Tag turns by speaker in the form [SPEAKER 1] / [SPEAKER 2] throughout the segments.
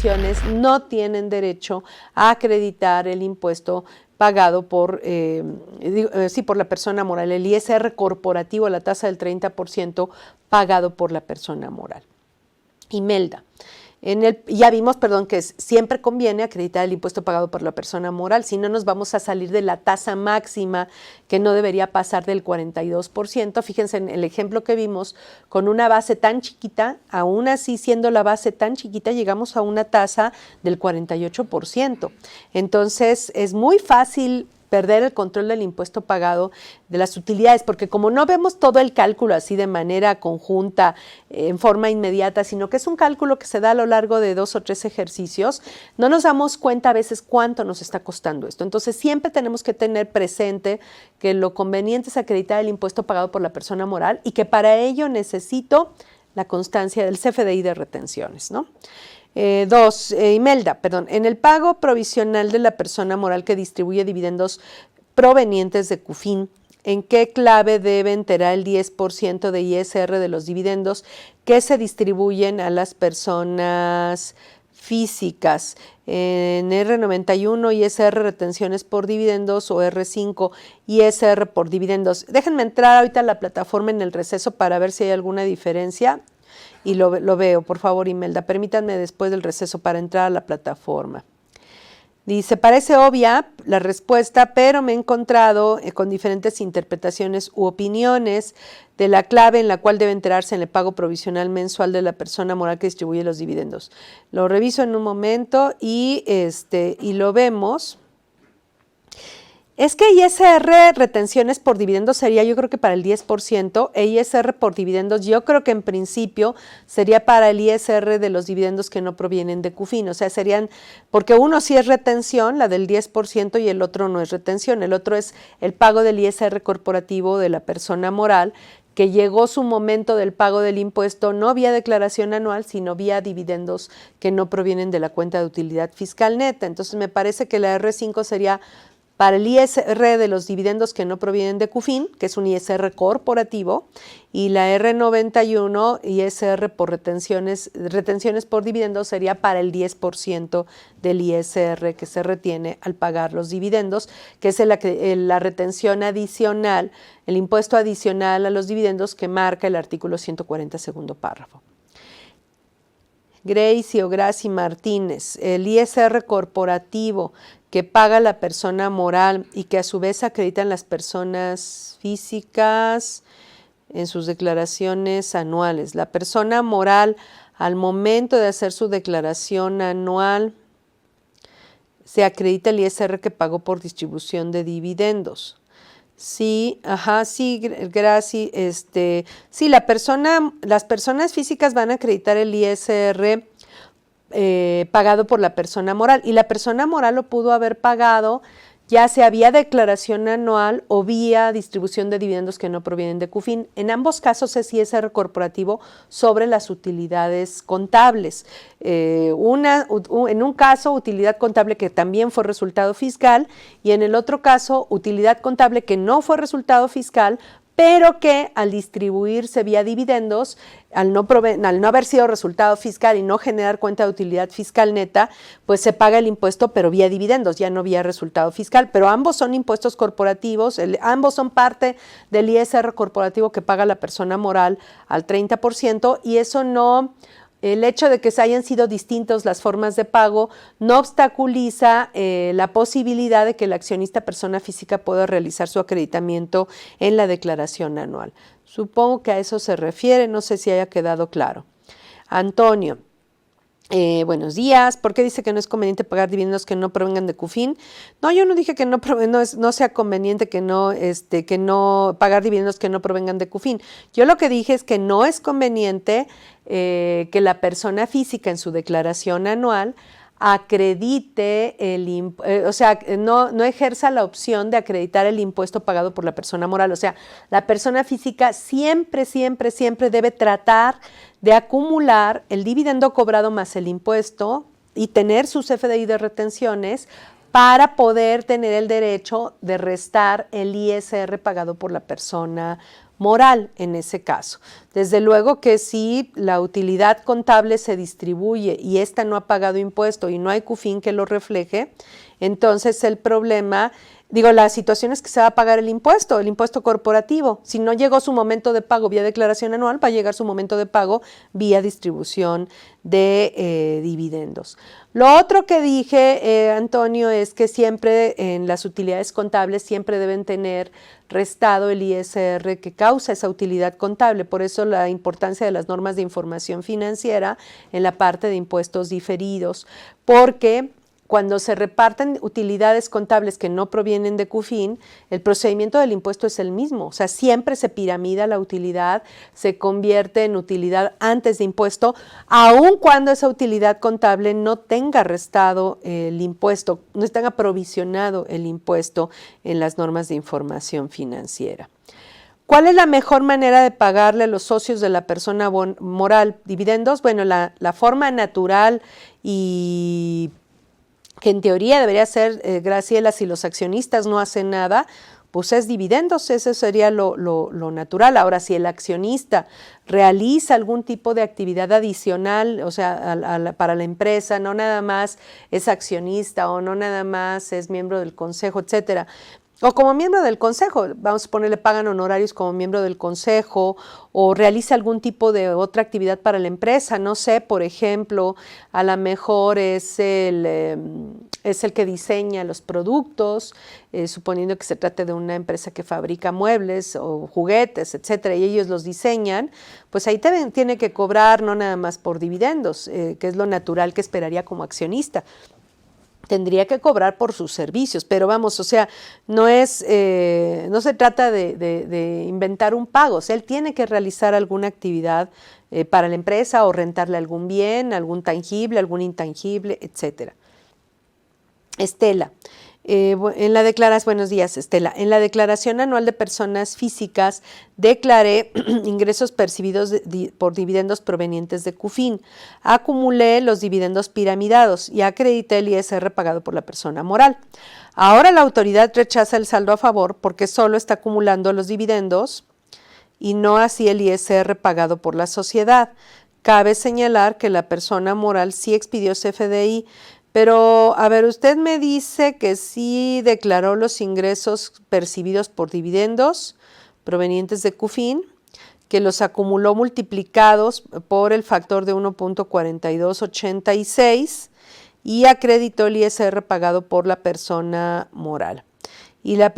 [SPEAKER 1] retenciones no tienen derecho a acreditar el impuesto pagado por la persona moral, el ISR corporativo, la tasa del 30% pagado por la persona moral. Imelda. Ya vimos, que siempre conviene acreditar el impuesto pagado por la persona moral, si no nos vamos a salir de la tasa máxima que no debería pasar del 42%. Fíjense en el ejemplo que vimos, con una base tan chiquita, aún así siendo la base tan chiquita, llegamos a una tasa del 48%. Entonces es muy fácil perder el control del impuesto pagado de las utilidades, porque como no vemos todo el cálculo así de manera conjunta, en forma inmediata, sino que es un cálculo que se da a lo largo de 2 o 3 ejercicios, no nos damos cuenta a veces cuánto nos está costando esto. Entonces siempre tenemos que tener presente que lo conveniente es acreditar el impuesto pagado por la persona moral y que para ello necesito la constancia del CFDI de retenciones, ¿no? Imelda, en el pago provisional de la persona moral que distribuye dividendos provenientes de CUFIN, ¿en qué clave debe enterar el 10% de ISR de los dividendos que se distribuyen a las personas físicas? En R91, ISR retenciones por dividendos, o R5, ISR por dividendos. Déjenme entrar ahorita a la plataforma en el receso para ver si hay alguna diferencia. Y lo veo, por favor, Imelda, permítanme después del receso para entrar a la plataforma. Dice, parece obvia la respuesta, pero me he encontrado con diferentes interpretaciones u opiniones de la clave en la cual debe enterarse en el pago provisional mensual de la persona moral que distribuye los dividendos. Lo reviso en un momento y lo vemos. Es que ISR retenciones por dividendos sería, yo creo que para el 10%, e ISR por dividendos yo creo que en principio sería para el ISR de los dividendos que no provienen de CUFIN, o sea, serían, porque uno sí es retención, la del 10%, y el otro no es retención, el otro es el pago del ISR corporativo de la persona moral, que llegó su momento del pago del impuesto no vía declaración anual, sino vía dividendos que no provienen de la cuenta de utilidad fiscal neta. Entonces me parece que la R5 sería para el ISR de los dividendos que no provienen de CUFIN, que es un ISR corporativo, y la R91, ISR por retenciones por dividendos, sería para el 10% del ISR que se retiene al pagar los dividendos, que es la retención adicional, el impuesto adicional a los dividendos que marca el artículo 140, segundo párrafo. Gracie o Gracie Martínez, el ISR corporativo que paga la persona moral y que a su vez acreditan las personas físicas en sus declaraciones anuales. La persona moral, al momento de hacer su declaración anual, se acredita el ISR que pagó por distribución de dividendos. Sí, gracias. Sí, las personas físicas van a acreditar el ISR pagado por la persona moral, y la persona moral lo pudo haber pagado ya sea vía declaración anual o vía distribución de dividendos que no provienen de CUFIN. En ambos casos es ISR corporativo sobre las utilidades contables. En un caso, utilidad contable que también fue resultado fiscal, y en el otro caso, utilidad contable que no fue resultado fiscal, pero que al distribuirse vía dividendos, al no haber sido resultado fiscal y no generar cuenta de utilidad fiscal neta, pues se paga el impuesto, pero vía dividendos, ya no vía resultado fiscal. Pero ambos son impuestos corporativos, ambos son parte del ISR corporativo que paga la persona moral al 30%, y eso no... El hecho de que se hayan sido distintas las formas de pago no obstaculiza la posibilidad de que el accionista persona física pueda realizar su acreditamiento en la declaración anual. Supongo que a eso se refiere, no sé si haya quedado claro. Antonio, buenos días. ¿Por qué dice que no es conveniente pagar dividendos que no provengan de CUFIN? No, yo no dije que no sea conveniente que no pagar dividendos que no provengan de CUFIN. Yo lo que dije es que no es conveniente que la persona física en su declaración anual acredite no ejerza la opción de acreditar el impuesto pagado por la persona moral. O sea, la persona física siempre debe tratar de acumular el dividendo cobrado más el impuesto y tener su CFDI de retenciones para poder tener el derecho de restar el ISR pagado por la persona moral en ese caso. Desde luego que si la utilidad contable se distribuye y ésta no ha pagado impuesto y no hay CUFIN que lo refleje, entonces el problema, la situación es que se va a pagar el impuesto corporativo. Si no llegó su momento de pago vía declaración anual, va a llegar su momento de pago vía distribución de dividendos. Lo otro que dije, Antonio, es que siempre en las utilidades contables siempre deben tener restado el ISR que causa esa utilidad contable. Por eso la importancia de las normas de información financiera en la parte de impuestos diferidos, porque cuando se reparten utilidades contables que no provienen de CUFIN, el procedimiento del impuesto es el mismo. O sea, siempre se piramida la utilidad, se convierte en utilidad antes de impuesto, aun cuando esa utilidad contable no tenga restado el impuesto, no tenga provisionado el impuesto en las normas de información financiera. ¿Cuál es la mejor manera de pagarle a los socios de la persona moral dividendos? Bueno, la forma natural y que en teoría debería ser, Graciela, si los accionistas no hacen nada, pues es dividendos, eso sería lo natural. Ahora, si el accionista realiza algún tipo de actividad adicional, o sea, para la empresa, no nada más es accionista o no nada más es miembro del consejo, etcétera, o como miembro del consejo, vamos a ponerle pagan honorarios como miembro del consejo, o realiza algún tipo de otra actividad para la empresa, no sé, por ejemplo, a lo mejor es el que diseña los productos, suponiendo que se trate de una empresa que fabrica muebles o juguetes, etcétera, y ellos los diseñan, pues ahí tiene que cobrar no nada más por dividendos, que es lo natural que esperaría como accionista. Tendría que cobrar por sus servicios, pero vamos, o sea, no se trata de inventar un pago, o sea, él tiene que realizar alguna actividad para la empresa o rentarle algún bien, algún tangible, algún intangible, etcétera. Estela, buenos días, Estela. En la declaración anual de personas físicas declaré ingresos percibidos por dividendos provenientes de CUFIN. Acumulé los dividendos piramidados y acredité el ISR pagado por la persona moral. Ahora la autoridad rechaza el saldo a favor porque solo está acumulando los dividendos y no así el ISR pagado por la sociedad. Cabe señalar que la persona moral sí expidió CFDI, pero, a ver, usted me dice que sí declaró los ingresos percibidos por dividendos provenientes de CUFIN, que los acumuló multiplicados por el factor de 1.4286 y acreditó el ISR pagado por la persona moral. Y la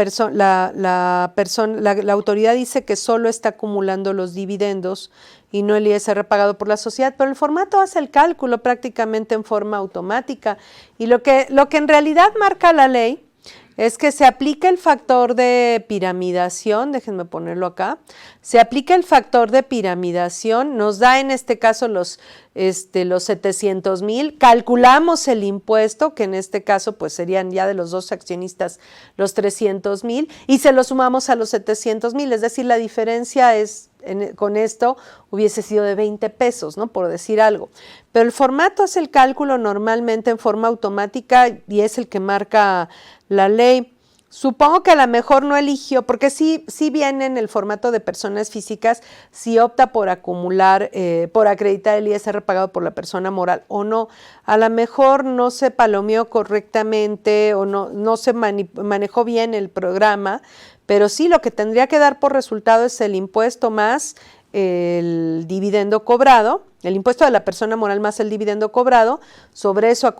[SPEAKER 1] autoridad dice que solo está acumulando los dividendos y no el ISR pagado por la sociedad, pero el formato hace el cálculo prácticamente en forma automática. Y lo que en realidad marca la ley es que se aplica el factor de piramidación, déjenme ponerlo acá, se aplica el factor de piramidación, nos da en este caso los 700,000, calculamos el impuesto, que en este caso pues serían ya de los dos accionistas los 300,000 y se lo sumamos a los 700,000, es decir, la diferencia es, con esto hubiese sido de 20 pesos, ¿no? Por decir algo. Pero el formato hace el cálculo normalmente en forma automática y es el que marca la ley. Supongo que a lo mejor no eligió, porque sí viene en el formato de personas físicas, si opta por acumular, por acreditar el ISR pagado por la persona moral o no. A lo mejor no se palomeó correctamente o no se manejó bien el programa, pero sí lo que tendría que dar por resultado es el impuesto más el dividendo cobrado, el impuesto de la persona moral más el dividendo cobrado, sobre eso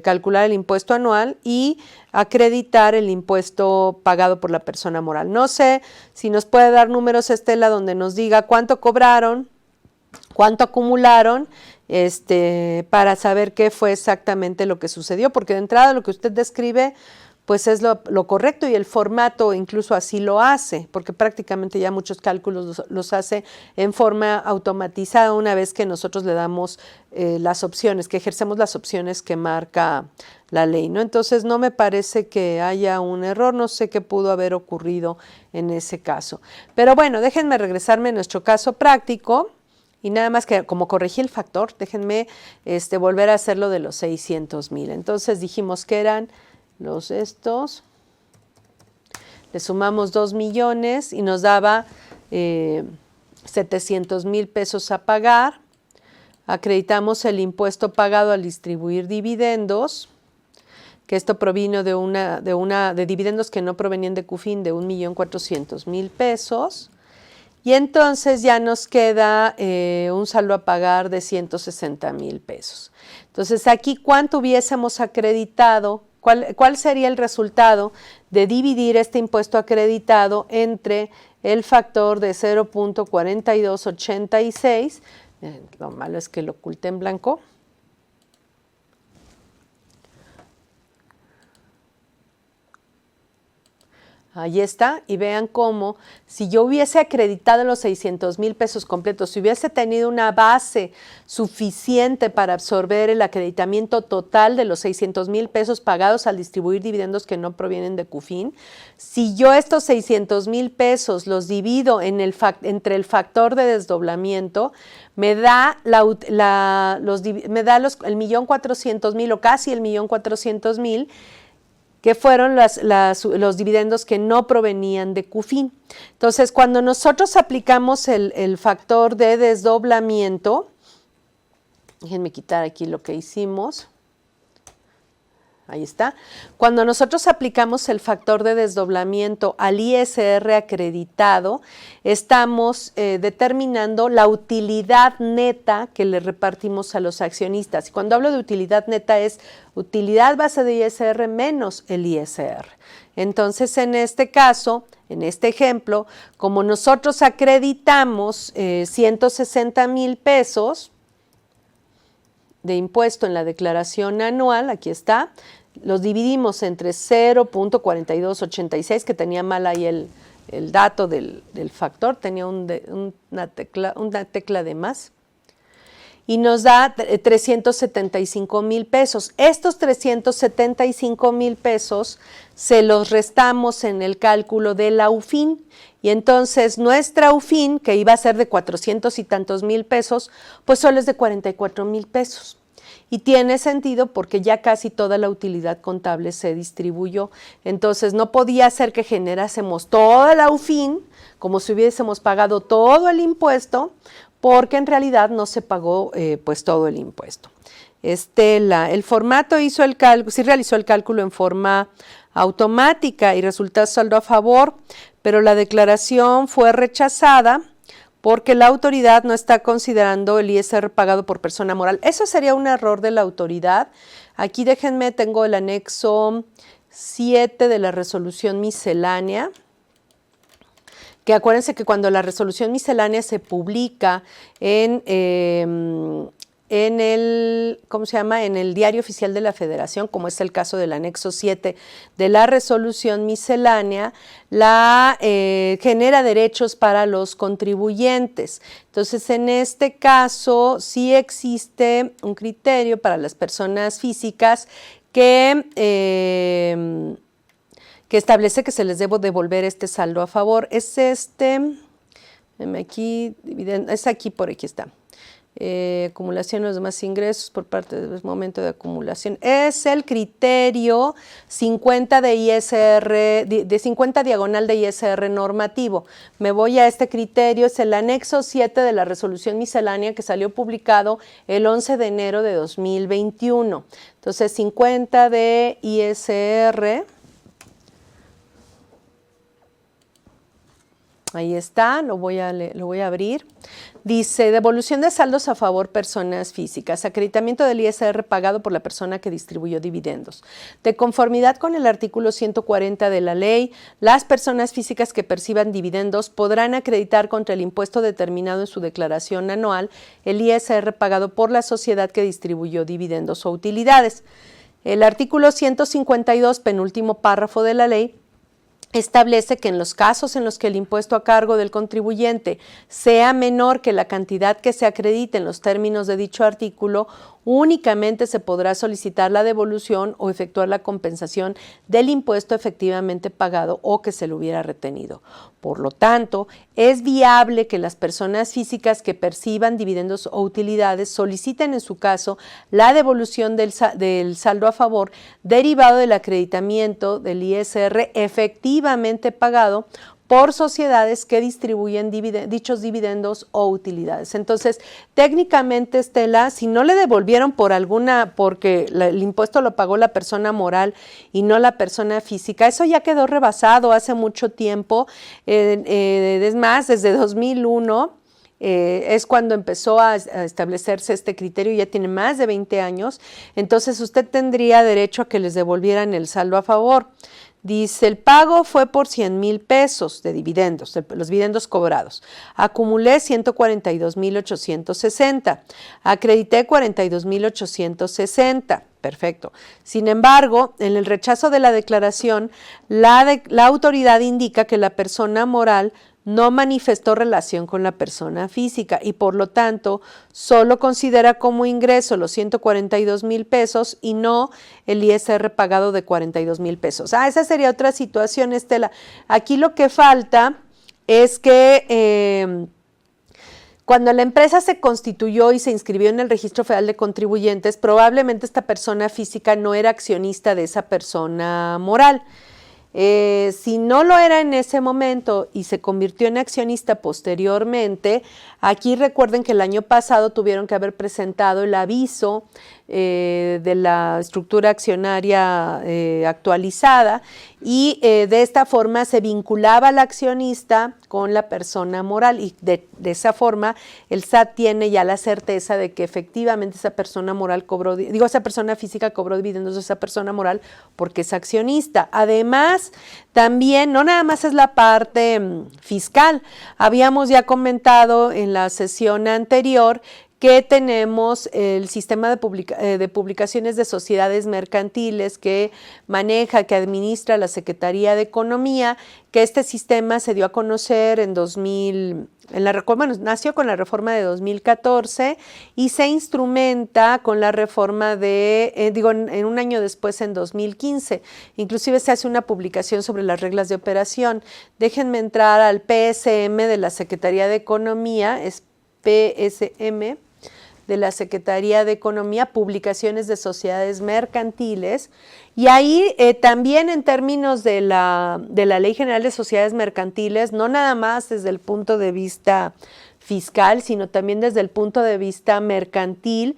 [SPEAKER 1] calcular el impuesto anual y acreditar el impuesto pagado por la persona moral. No sé si nos puede dar números, Estela, donde nos diga cuánto cobraron, cuánto acumularon, para saber qué fue exactamente lo que sucedió, porque de entrada lo que usted describe pues es lo correcto y el formato incluso así lo hace, porque prácticamente ya muchos cálculos los hace en forma automatizada una vez que nosotros le damos las opciones, que ejercemos las opciones que marca la ley, ¿no? Entonces no me parece que haya un error, no sé qué pudo haber ocurrido en ese caso. Pero bueno, déjenme regresarme a nuestro caso práctico. Y nada más que como corregí el factor, déjenme volver a hacerlo de los 600,000. Entonces dijimos que eran le sumamos 2 millones y nos daba 700,000 pesos a pagar. Acreditamos el impuesto pagado al distribuir dividendos, que esto provino de dividendos que no provenían de CUFIN de 1,400,000 pesos. Y entonces ya nos queda un saldo a pagar de 160,000 pesos. Entonces aquí, ¿cuánto hubiésemos acreditado? ¿Cuál sería el resultado de dividir este impuesto acreditado entre el factor de 0.4286? Lo malo es que lo oculté en blanco. Ahí está, y vean cómo si yo hubiese acreditado los 600,000 pesos completos, si hubiese tenido una base suficiente para absorber el acreditamiento total de los 600,000 pesos pagados al distribuir dividendos que no provienen de CUFIN, si yo estos 600,000 pesos los divido entre el factor de desdoblamiento, me da el 1,400,000 o casi el 1,400,000, que fueron los dividendos que no provenían de CUFIN. Entonces, cuando nosotros aplicamos el factor de desdoblamiento, déjenme quitar aquí lo que hicimos. Ahí está. Cuando nosotros aplicamos el factor de desdoblamiento al ISR acreditado, estamos determinando la utilidad neta que le repartimos a los accionistas. Y cuando hablo de utilidad neta es utilidad base de ISR menos el ISR. Entonces, en este caso, en este ejemplo, como nosotros acreditamos 160,000 pesos, de impuesto en la declaración anual, aquí está, los dividimos entre 0.4286, que tenía mal ahí el dato del factor, tenía una tecla de más, y nos da 375,000 pesos. Estos 375,000 pesos se los restamos en el cálculo de la UFIN, y entonces nuestra UFIN, que iba a ser de 400 y tantos mil pesos, pues solo es de 44,000 pesos. Y tiene sentido porque ya casi toda la utilidad contable se distribuyó. Entonces no podía ser que generásemos toda la UFIN como si hubiésemos pagado todo el impuesto, porque en realidad no se pagó pues todo el impuesto. El formato hizo el cálculo, sí realizó el cálculo en forma automática y resultó saldo a favor, pero la declaración fue rechazada porque la autoridad no está considerando el ISR pagado por persona moral. Eso sería un error de la autoridad. Aquí déjenme, tengo el anexo 7 de la resolución miscelánea, que acuérdense que cuando la resolución miscelánea se publica en el Diario Oficial de la Federación, como es el caso del anexo 7 de la resolución miscelánea, genera derechos para los contribuyentes. Entonces, en este caso, sí existe un criterio para las personas físicas que establece que se les debe devolver este saldo a favor. Es aquí, por aquí está. Acumulación de los demás ingresos por parte del momento de acumulación. Es el criterio 50 de ISR, de 50 diagonal de ISR normativo. Me voy a este criterio, es el anexo 7 de la resolución miscelánea que salió publicado el 11 de enero de 2021. Entonces, 50 de ISR. Ahí está, lo voy a abrir. Dice, devolución de saldos a favor personas físicas, acreditamiento del ISR pagado por la persona que distribuyó dividendos. De conformidad con el artículo 140 de la ley, las personas físicas que perciban dividendos podrán acreditar contra el impuesto determinado en su declaración anual el ISR pagado por la sociedad que distribuyó dividendos o utilidades. El artículo 152, penúltimo párrafo de la ley, establece que en los casos en los que el impuesto a cargo del contribuyente sea menor que la cantidad que se acredite en los términos de dicho artículo, únicamente se podrá solicitar la devolución o efectuar la compensación del impuesto efectivamente pagado o que se lo hubiera retenido. Por lo tanto, es viable que las personas físicas que perciban dividendos o utilidades soliciten en su caso la devolución del saldo a favor derivado del acreditamiento del ISR efectivamente pagado por sociedades que distribuyen dichos dividendos o utilidades. Entonces, técnicamente, Estela, si no le devolvieron porque el impuesto lo pagó la persona moral y no la persona física, eso ya quedó rebasado hace mucho tiempo. Es más, desde 2001 es cuando empezó a establecerse este criterio, ya tiene más de 20 años, entonces usted tendría derecho a que les devolvieran el saldo a favor. Dice, el pago fue por 100,000 pesos de dividendos, los dividendos cobrados. Acumulé 142,860. Acredité 42,860. Perfecto. Sin embargo, en el rechazo de la declaración, la autoridad indica que la persona moral no manifestó relación con la persona física y por lo tanto solo considera como ingreso los 142,000 pesos y no el ISR pagado de 42,000 pesos. Esa sería otra situación, Estela. Aquí lo que falta es que cuando la empresa se constituyó y se inscribió en el Registro Federal de Contribuyentes, probablemente esta persona física no era accionista de esa persona moral. Si no lo era en ese momento y se convirtió en accionista posteriormente, aquí recuerden que el año pasado tuvieron que haber presentado el aviso de la estructura accionaria actualizada y de esta forma se vinculaba al accionista con la persona moral y de esa forma el SAT tiene ya la certeza de que efectivamente esa persona moral esa persona física cobró dividendos de esa persona moral porque es accionista. Además, también no nada más es la parte fiscal, habíamos ya comentado en la sesión anterior que tenemos el sistema de publicaciones de sociedades mercantiles que maneja, que administra la Secretaría de Economía, que este sistema se dio a conocer nació con la reforma de 2014 y se instrumenta con la reforma en un año después, en 2015. Inclusive se hace una publicación sobre las reglas de operación. Déjenme entrar al PSM de la Secretaría de Economía, es PSM de la Secretaría de Economía, publicaciones de sociedades mercantiles, y ahí también en términos de la Ley General de Sociedades Mercantiles, no nada más desde el punto de vista fiscal, sino también desde el punto de vista mercantil,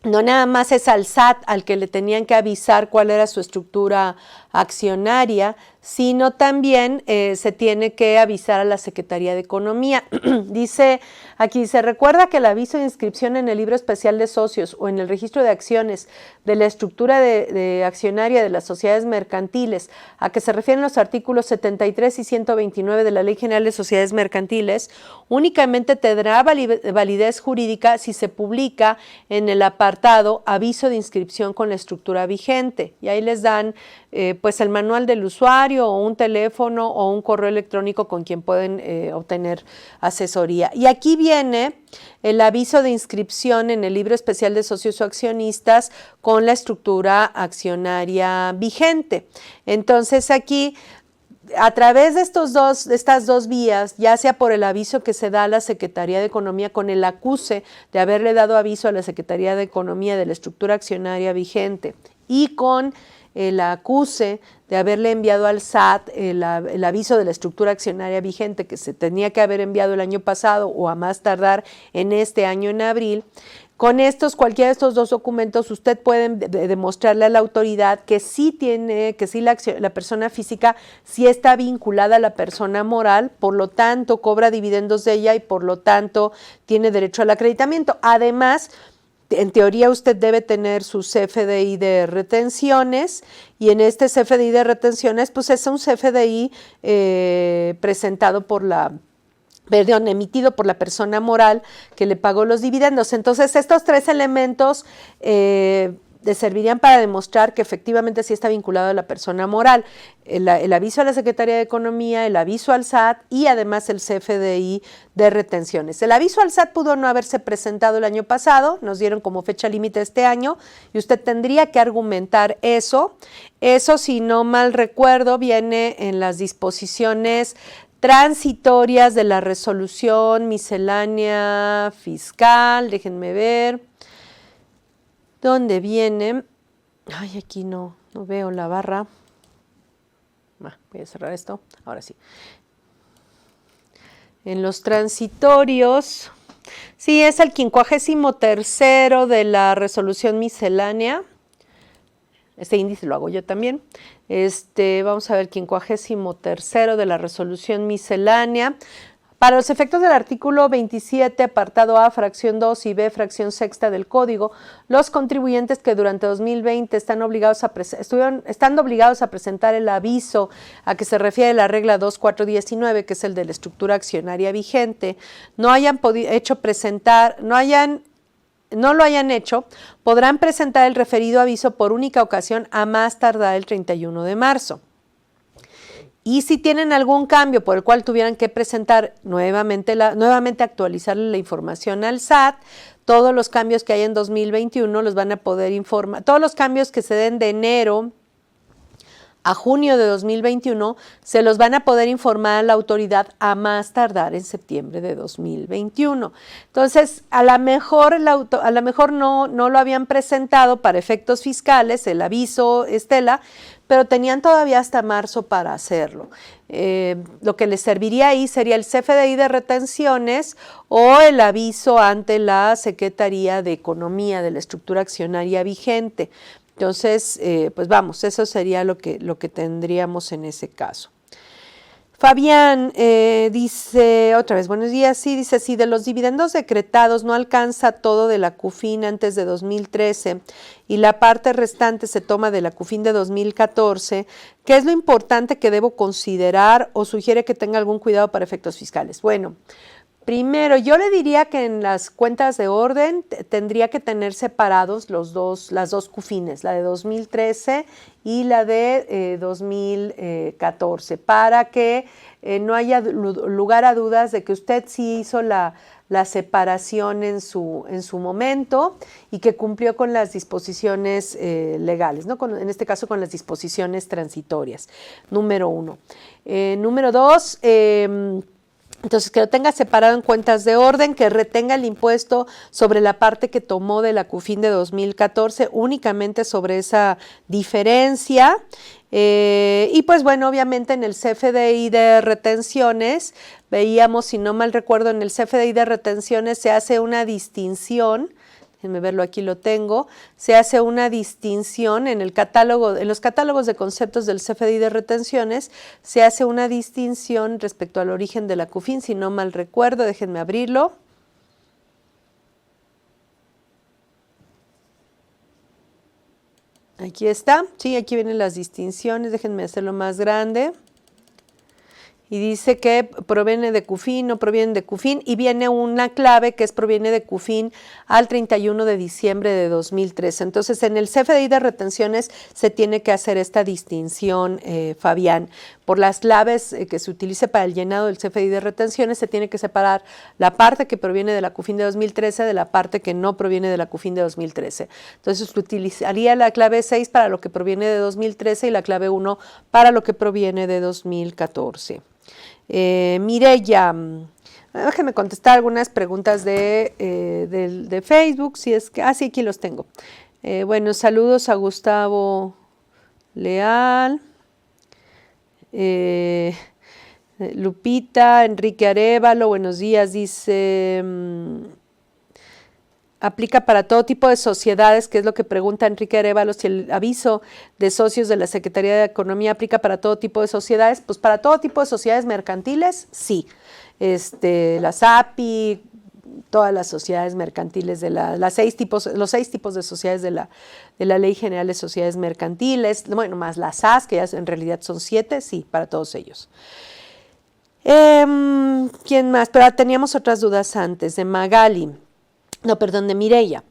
[SPEAKER 1] no nada más es al SAT al que le tenían que avisar cuál era su estructura accionaria, sino también se tiene que avisar a la Secretaría de Economía. Dice aquí, se recuerda que el aviso de inscripción en el libro especial de socios o en el registro de acciones de la estructura de accionaria de las sociedades mercantiles, a que se refieren los artículos 73 y 129 de la Ley General de Sociedades Mercantiles, únicamente tendrá validez jurídica si se publica en el apartado aviso de inscripción con la estructura vigente. Y ahí les dan pues el manual del usuario o un teléfono o un correo electrónico con quien pueden obtener asesoría. Y aquí viene el aviso de inscripción en el libro especial de socios o accionistas con la estructura accionaria vigente. Entonces aquí, a través de estas dos vías, ya sea por el aviso que se da a la Secretaría de Economía con el acuse de haberle dado aviso a la Secretaría de Economía de la estructura accionaria vigente y con el acuse de haberle enviado al SAT el aviso de la estructura accionaria vigente que se tenía que haber enviado el año pasado o a más tardar en este año en abril. Con cualquiera de estos dos documentos, usted puede demostrarle a la autoridad que sí la persona física sí está vinculada a la persona moral, por lo tanto cobra dividendos de ella y por lo tanto tiene derecho al acreditamiento. Además, en teoría usted debe tener su CFDI de retenciones y en este CFDI de retenciones pues es un CFDI emitido por la persona moral que le pagó los dividendos. Entonces estos tres elementos le servirían para demostrar que efectivamente sí está vinculado a la persona moral. El aviso a la Secretaría de Economía, el aviso al SAT y además el CFDI de retenciones. El aviso al SAT pudo no haberse presentado el año pasado, nos dieron como fecha límite este año y usted tendría que argumentar eso. Eso, si no mal recuerdo, viene en las disposiciones transitorias de la resolución miscelánea fiscal. Déjenme ver dónde viene. Ay, aquí no veo la barra. Voy a cerrar esto, ahora sí. En los transitorios, sí, es el 53º de la resolución miscelánea. Este índice lo hago yo también. Vamos a ver, 53º de la resolución miscelánea. Para los efectos del artículo 27, apartado A, fracción 2 y B, fracción sexta del Código, los contribuyentes que durante 2020 están obligados a presentar el aviso a que se refiere la regla 2419, que es el de la estructura accionaria vigente, no lo hayan hecho, podrán presentar el referido aviso por única ocasión a más tardar el 31 de marzo. Y si tienen algún cambio por el cual tuvieran que presentar nuevamente actualizarle la información al SAT, todos los cambios que hay en 2021 los van a poder informar, todos los cambios que se den de enero a junio de 2021 se los van a poder informar a la autoridad a más tardar en septiembre de 2021. Entonces, a lo mejor no lo habían presentado para efectos fiscales, el aviso, Estela, pero tenían todavía hasta marzo para hacerlo. Lo que les serviría ahí sería el CFDI de retenciones o el aviso ante la Secretaría de Economía de la estructura accionaria vigente. Entonces, pues vamos, eso sería lo que tendríamos en ese caso. Fabián dice, otra vez, buenos días, sí, dice, si de los dividendos decretados no alcanza todo de la CUFIN antes de 2013 y la parte restante se toma de la CUFIN de 2014, ¿qué es lo importante que debo considerar o sugiere que tenga algún cuidado para efectos fiscales? Bueno, primero, yo le diría que en las cuentas de orden tendría que tener separados las dos CUFINes, la de 2013 y la de 2014, para que no haya lugar a dudas de que usted sí hizo la separación en su momento y que cumplió con las disposiciones legales, ¿no? En este caso con las disposiciones transitorias, número 1. Número 2, entonces, que lo tenga separado en cuentas de orden, que retenga el impuesto sobre la parte que tomó de la CUFIN de 2014, únicamente sobre esa diferencia. Y pues bueno, obviamente en el CFDI de retenciones, veíamos, si no mal recuerdo, en el CFDI de retenciones se hace una distinción. Déjenme verlo, aquí lo tengo, se hace una distinción en los catálogos de conceptos del CFDI de retenciones, se hace una distinción respecto al origen de la CUFIN, si no mal recuerdo, déjenme abrirlo. Aquí está, sí, aquí vienen las distinciones, déjenme hacerlo más grande. Y dice que proviene de CUFIN, no proviene de CUFIN, y viene una clave que proviene de CUFIN al 31 de diciembre de 2013. Entonces, en el CFDI de retenciones se tiene que hacer esta distinción, Fabián. Por las claves que se utilice para el llenado del CFDI de retenciones, se tiene que separar la parte que proviene de la CUFIN de 2013 de la parte que no proviene de la CUFIN de 2013. Entonces, utilizaría la clave 6 para lo que proviene de 2013 y la clave 1 para lo que proviene de 2014. Mireya, déjeme contestar algunas preguntas de Facebook, si es que, sí, aquí los tengo. Bueno, saludos a Gustavo Leal, Lupita, Enrique Arévalo, buenos días, dice, aplica para todo tipo de sociedades, que es lo que pregunta Enrique Arévalo, si el aviso de socios de la Secretaría de Economía aplica para todo tipo de sociedades. Pues para todo tipo de sociedades mercantiles, sí. Las API, todas las sociedades mercantiles, los 6 tipos de sociedades de la Ley General de Sociedades Mercantiles, bueno, más las SAS, que ya en realidad son 7, sí, para todos ellos. ¿Quién más? Pero teníamos otras dudas antes, de Magali. No, perdón, de Mireya.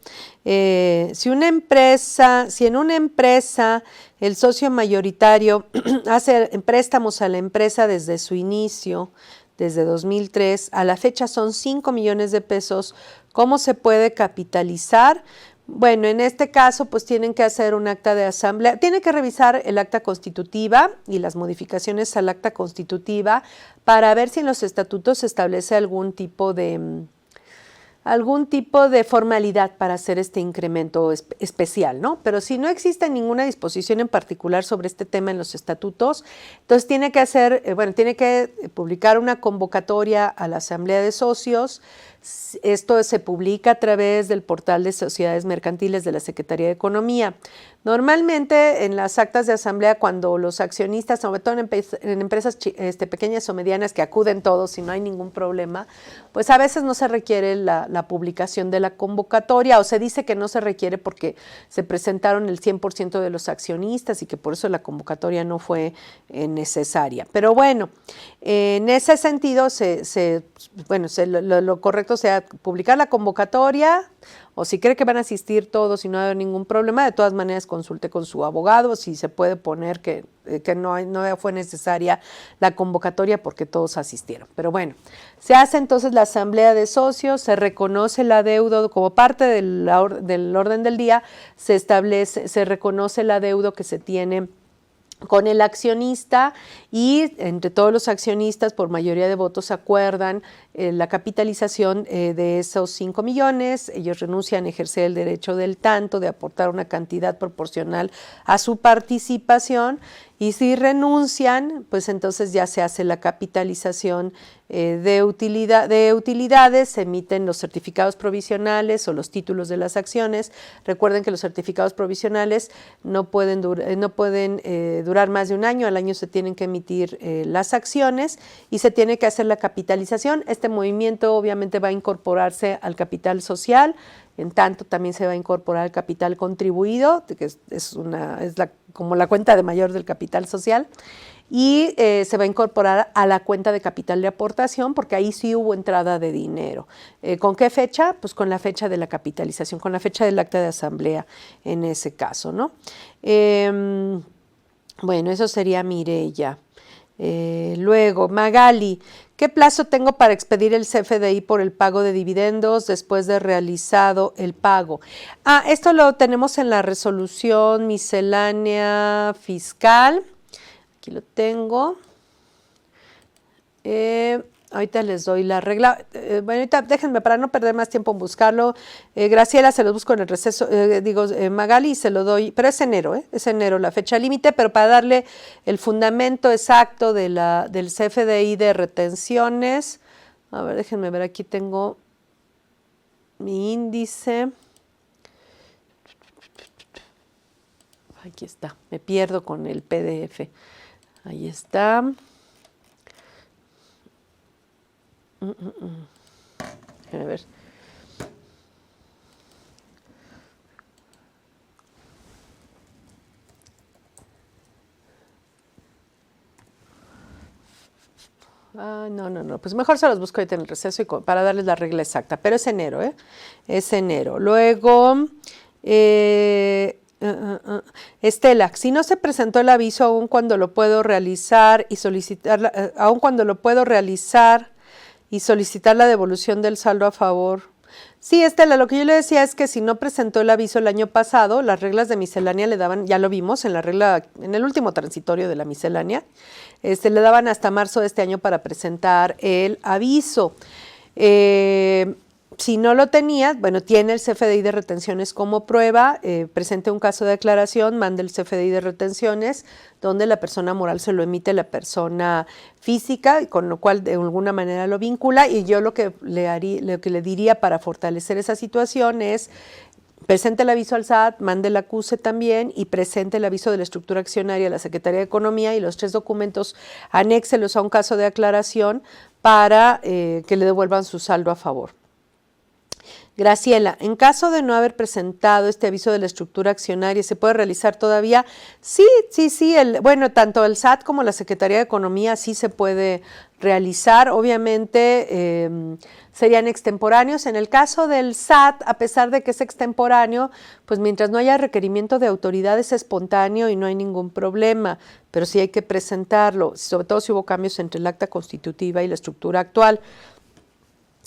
[SPEAKER 1] Si en una empresa el socio mayoritario hace préstamos a la empresa desde su inicio, desde 2003, a la fecha son 5 millones de pesos, ¿cómo se puede capitalizar? Bueno, en este caso, pues tienen que hacer un acta de asamblea, tienen que revisar el acta constitutiva y las modificaciones al acta constitutiva para ver si en los estatutos se establece algún tipo de algún tipo de formalidad para hacer este incremento especial, ¿no? Pero si no existe ninguna disposición en particular sobre este tema en los estatutos, entonces tiene que hacer, tiene que publicar una convocatoria a la Asamblea de Socios. Esto se publica a través del portal de sociedades mercantiles de la Secretaría de Economía. Normalmente en las actas de asamblea, cuando los accionistas, sobre todo en empresas pequeñas o medianas que acuden todos y no hay ningún problema, pues a veces no se requiere la publicación de la convocatoria, o se dice que no se requiere porque se presentaron el 100% de los accionistas y que por eso la convocatoria no fue necesaria. Pero bueno, en ese sentido, lo correcto sea publicar la convocatoria, o si cree que van a asistir todos y no va a haber ningún problema, de todas maneras consulte con su abogado si se puede poner que no fue necesaria la convocatoria porque todos asistieron. Pero bueno, se hace entonces la asamblea de socios, se reconoce el adeudo como parte del orden del día, se reconoce el adeudo que se tiene con el accionista y entre todos los accionistas por mayoría de votos acuerdan la capitalización de esos 5 millones, ellos renuncian a ejercer el derecho del tanto, de aportar una cantidad proporcional a su participación y si renuncian, pues entonces ya se hace la capitalización de utilidades, se emiten los certificados provisionales o los títulos de las acciones. Recuerden que los certificados provisionales no pueden durar más de un año, al año se tienen que emitir las acciones y se tiene que hacer la capitalización. Este movimiento obviamente va a incorporarse al capital social, en tanto también se va a incorporar el capital contribuido, que es como la cuenta de mayor del capital social, y se va a incorporar a la cuenta de capital de aportación, porque ahí sí hubo entrada de dinero. ¿Con qué fecha? Pues con la fecha de la capitalización, con la fecha del acta de asamblea en ese caso, ¿no? Bueno, eso sería Mireya. Luego, Magali, ¿qué plazo tengo para expedir el CFDI por el pago de dividendos después de realizado el pago? Esto lo tenemos en la resolución miscelánea fiscal. Aquí lo tengo. Ahorita les doy la regla. Ahorita déjenme para no perder más tiempo en buscarlo. Graciela, se los busco en el receso. Magali, se lo doy, pero es enero, es enero la fecha límite, pero para darle el fundamento exacto del CFDI de retenciones. A ver, déjenme ver, aquí tengo mi índice. Aquí está, me pierdo con el PDF. Ahí está. A ver. No, pues mejor se los busco ahorita en el receso para darles la regla exacta, pero es enero, es enero. Luego, Estela, si no se presentó el aviso aun cuando lo puedo realizar y solicitar la devolución del saldo a favor. Sí, Estela, lo que yo le decía es que si no presentó el aviso el año pasado, las reglas de miscelánea le daban, ya lo vimos en el último transitorio de la miscelánea, le daban hasta marzo de este año para presentar el aviso. Si no lo tenía, bueno, tiene el CFDI de retenciones como prueba, presente un caso de declaración, mande el CFDI de retenciones, donde la persona moral se lo emite la persona física, con lo cual de alguna manera lo vincula, y yo lo que le diría para fortalecer esa situación es presente el aviso al SAT, mande el acuse también y presente el aviso de la estructura accionaria a la Secretaría de Economía y los 3 documentos anéxelos a un caso de aclaración para que le devuelvan su saldo a favor. Graciela, en caso de no haber presentado este aviso de la estructura accionaria, ¿se puede realizar todavía? Sí, tanto el SAT como la Secretaría de Economía sí se puede realizar. Obviamente serían extemporáneos. En el caso del SAT, a pesar de que es extemporáneo, pues mientras no haya requerimiento de autoridad es espontáneo y no hay ningún problema, pero sí hay que presentarlo, sobre todo si hubo cambios entre el acta constitutiva y la estructura actual.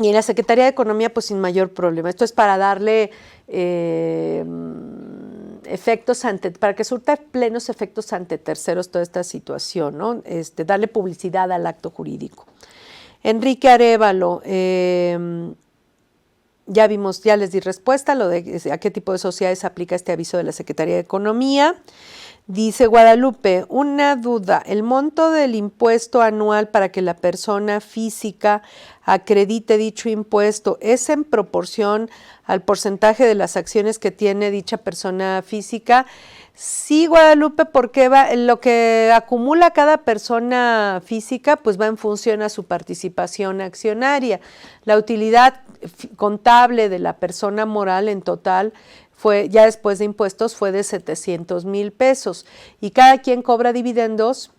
[SPEAKER 1] Y en la Secretaría de Economía, pues sin mayor problema. Esto es para darle para que surta plenos efectos ante terceros toda esta situación, ¿no? Darle publicidad al acto jurídico. Enrique Arévalo, Ya vimos, ya les di respuesta, lo de a qué tipo de sociedades aplica este aviso de la Secretaría de Economía. Dice Guadalupe, una duda, ¿el monto del impuesto anual para que la persona física acredite dicho impuesto es en proporción al porcentaje de las acciones que tiene dicha persona física? Sí, Guadalupe, porque lo que acumula cada persona física pues va en función a su participación accionaria. La utilidad contable de la persona moral en total ya después de impuestos fue de 700,000 pesos y cada quien cobra dividendos